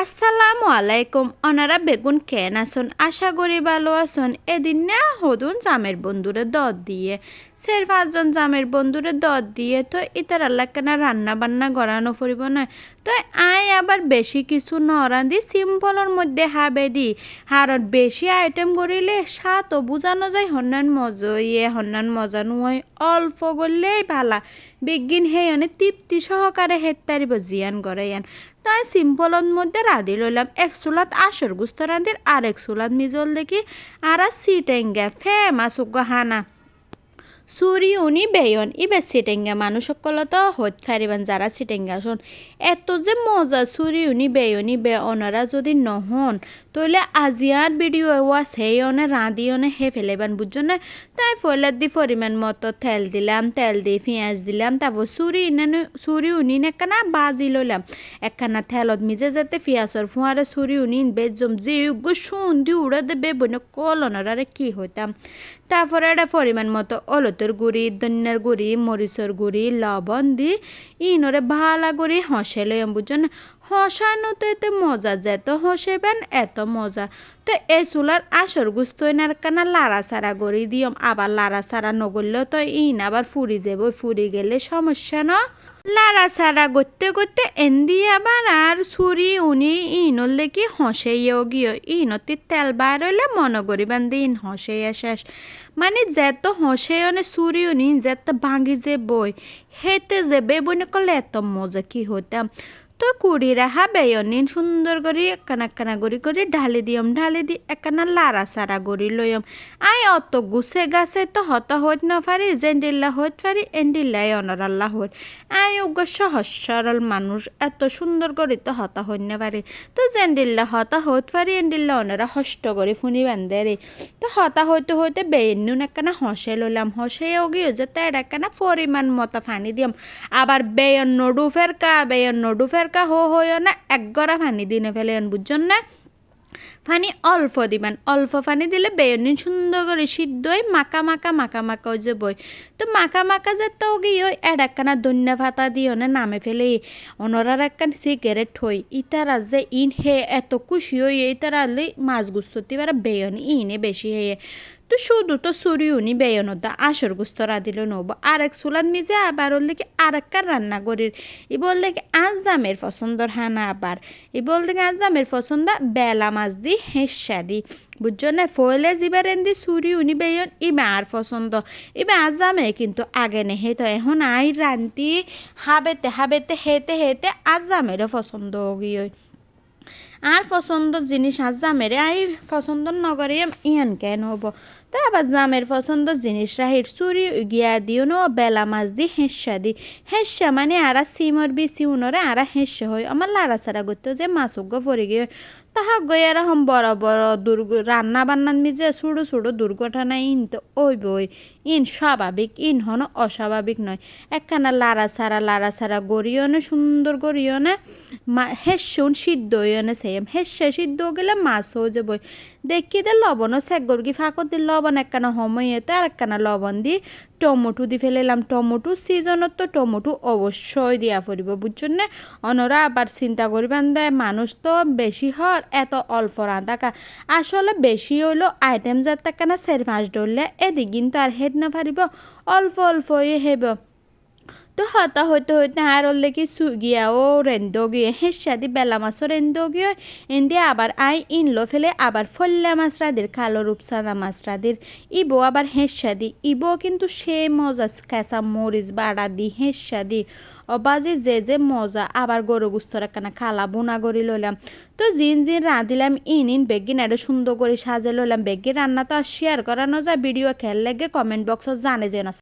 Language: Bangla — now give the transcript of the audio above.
আসসালামু আলাইকুম ওনারা বেগুন কেন আসুন আশা করি ভালো আসুন এদিন না হদুন জামের বন্ধুরে দদ দিয়ে 4-5 জন জামের বন্ধুরে দদ দিয়ে তো ইতার আল্লাহ কেনা রান্না বান্না গড়ানো ফুরিব না তো আই আবার বেশি কিছু নরান দি সিম্পলের মধ্যে হাবে দি হারত বেশি আইটেম করিলে স্বাদও বুঝানো যায় হন্নান মজা নুয় অল্প করলেই ভালা বিজ্ঞান হেই অনেক তৃপ্তি সহকারে হেত্তারিব জিয়ান গড়াইয়ান তাই সিম্পলের মধ্যে রাঁধি লইলাম এক চুলাত আসর গুস্ত রাঁধির আর এক চুলাত মিজল দেখি আর সিটেঙ্গা ফেমাস হানা সুরি উনি বেয়ন ইবে সিটেঙ্গা মানুষ সকলতো হইত ফারিবান যারা সিটেঙ্গা শোন এত যে মজা সুরি উনি বেয়নি বে ওনারা যদি নহন তইলে আজিয়ার ভিডিও ওয়াস হেই অনে রাঁধি অনে হে ফেলেবান বুঝছো না তাই ফলার দি পরিমাণ মতো তেল দিলাম তেল দিয়ে পেঁয়াজ দিলাম তারপর সুরি উনি একখানা বাজি লইলাম একখানা তেলত মিজে যেতে পেঁয়াজর ফুয়ারে সুরি উনি বেজম যে সুন্দি উড়ে দেবে বনে কলনারে কি হইতাম তারপরে এটা পরিমাণ মতো অলতের গুড়ি ধনিয়ার গুড়ি মরিচের গুড়ি লবণ দি ইনরে ভালা করে হসে লইম বুঝছেন হসানো তো এতে মজা যেত হসেবেন এত মজা তো এই চুলার আসর গুস্ত এনার কানা লাড়া সারা গড়ি দিয়ম আবার লাড়া সারা নগরলেও তো ইন আবার ফুরি যাব ফুরি গেলে সমস্যা না লাড়া সারা করতে করতে এন্দি আবার আর ছুরি উনি ইনল দেখি হসেইও গিয়ে ইনতি তেল বার হইলে মনে করিবান দি ইন হসেইয়া শেষ মানে যেত হসে অনে ছুরি উনি যেত ভাঙি যে বই হেতে যে বেবনে করলে এত মজা কি হইতাম তো কুড়ি রাহা বেয়নিন সুন্দর করে একখানা করে ঢালি দি একখানা লাড়া সারা গড়ি লইম আই অত গুছে গাছে তো হত হইত না পারি জেন্ডিল্লা হইত পারি এন্ডিল্লাই অনরাল্লা হইত আই উগ্র সহজ সরল মানুষ এত সুন্দর করে তো হতা হইত না পারি তো জেন্ডিল্লা হতা হইত পারি এন্ডিল্লা অনরা হষ্ট করে ফুনি বান্ধে রে তো হতা হইতে বেয়নুন একখানা হসে লইলাম হসেও গিয়ে যে তার একখানা পরিমাণ মতো ফানি দিয়াম আবার বেয়ন নডুফের কা হইও না এক গড়া ফানি দিনে ফেলেন বুঝছেন না ফানি অল্প দিবেন অল্প ফানি দিলে বেয়নিন সুন্দর করে সিদ্ধই মাকা মাকা যে বই তো মাকা যে তো গিয়ে একখানা ধন্যা ভাতা দিও না নামে ফেলে অনরার একখান সিগারেট হই ইতারা যে ইন হে এত খুশি হই ইতারা মাছ গুস্ততি পারে বেয়নি ইনে বেশি হয়ে তো শুধু তো সুরিউনি বেয়নতা আসর গুস্তরা দিল নব আরেক চুলাত মিজে আবার ওর আরেককার রান্না করির ই বললে আজ জামের পছন্দর হানা আবার ই বলতে আজ জামের পছন্দ বেলা মাছ দি হেসা দি বুঝছো না ফলে জিবার এন্দি সুরিউনি বেয়ন ইবে আর পছন্দ ইবে আজ জামে কিন্তু আগে নেহে তো এখন আই রান্তি হাবেতে হেতে আজ জামেরও পছন্দ গিয়ে আর পছন্দ জিনিস আজ জামেরে আই পছন্দ নগরে ইয়ান কেন হবো তো আবার জামের পছন্দ জিনিস রাহির চুরি গিয়া দিও নো বেলা মাছ দি হেসা মানে আরা সিমর বিসি উনরে আরা হেসা হয় আমার লাড়া সারা করতে যে মাছ পরে গিয়ে তাহা গই আর হম বড় রান্না বান্নান মিজে ছোটো দুর্ঘটনা ইন তো ওই বই ইন স্বাভাবিক ইন হন অস্বাভাবিক নয় একখানা লাড়া সারা গড়িও না সুন্দর গড়িও না হেসুন সিদ্ধ হইও না সেম হেসে সিদ্ধ গেলে মাছ হয়ে যে বই দেখি দে লবণও সেগর কি ফাঁকত দি লবণ একখানা সময়তে আর একখানা লবণ দি টমেটো দি ফেলেলাম টমেটো সিজনত তো টমেটো অবশ্যই দিয়া পড়িব বুঝছেন না অনরা আবার চিন্তা করবেন দেয় মানুষ তো বেশি হর এত অল্প রাঁধাকা আসলে বেশি হইলো আইটেম যাতে কেনা 4-5 ডললে এদিক কিন্তু আর হেদ না পারিব অল্প হেব তো হতা হইতে আর ওর লেগে গিয়া ও রেন্দো গিয়ে হেসা দি বেলা মাছও রেন্দো গিয়ে এন্দি আবার আই ইনলো ফেলে আবার ফল্লা মাছ রাদের কালো রূপসাদা মাছ রাদের ইবো আবার হেসা দি ইবো কিন্তু সে মজা কাঁচা মরিচ বাড়া দি হেসা দি অবাজে যে মজা আবার গরু গুস্তর একখানা খালা বোনা গড়ি লইলাম তো জিন রাঁধিলাম ইন বেগিন এটা সুন্দর করে সাজে লইলাম বেগিন রান্না তো আর শেয়ার করানো যায় ভিডিও খেয়াল লাগে কমেন্ট বক্সত জানে যে না